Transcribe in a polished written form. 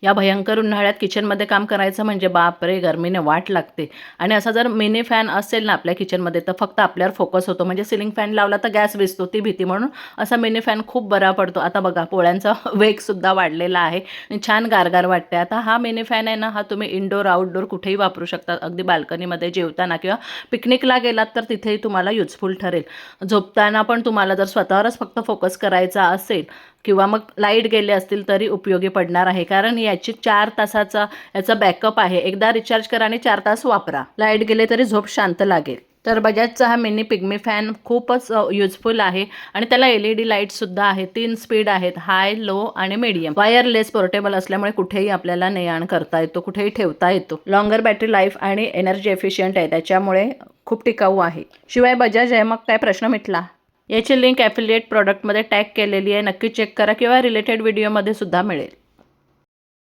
या भयंकर उन्हाळ्यात किचनमध्ये काम करायचं म्हणजे बापरे, गरमीने वाट लागते. आणि असा जर मिनी फॅन असेल ना आपल्या किचनमध्ये तर फक्त आपल्यावर फोकस होतो. म्हणजे सिलिंग फॅन लावला तर गॅस विझतो ती भीती, म्हणून असा मिनी फॅन खूप बरा पडतो. आता बघा पोळ्यांचा वेगसुद्धा वाढलेला आहे आणि छान गारगार वाटते. आता हा मिनी फॅन आहे ना, हा तुम्ही इनडोर आउटडोर कुठेही वापरू शकता. अगदी बाल्कनीमध्ये जेवताना किंवा पिकनिकला गेलात तर तिथेही तुम्हाला युजफुल ठरेल. झोपताना पण तुम्हाला जर स्वतःवरच फक्त फोकस करायचा असेल किंवा मग लाईट गेले असतील तरी उपयोगी पडणार आहे. कारण याची 4 तासाचा याचा बॅकअप आहे. एकदा रिचार्ज करा आणि 4 तास वापरा. लाईट गेले तरी झोप शांत लागेल. तर बजाजचा हा मिनी पिग्मी फॅन खूपच युजफुल आहे आणि त्याला LED लाईटसुद्धा आहे. 3 स्पीड आहेत, हाय, लो आणि मीडियम. वायरलेस पोर्टेबल असल्यामुळे कुठेही आपल्याला ने-आण करता येतो, कुठेही ठेवता येतो. लॉंगर बॅटरी लाईफ आणि एनर्जी एफिशियंट आहे, त्याच्यामुळे खूप टिकाऊ आहे. शिवाय बजाज आहे, मग काय प्रश्न मिटला. याची लिंक ॲफिलिएट प्रॉडक्टमध्ये टॅग केलेली आहे, नक्की चेक करा किंवा रिलेटेड व्हिडिओमध्ये सुद्धा मिळेल.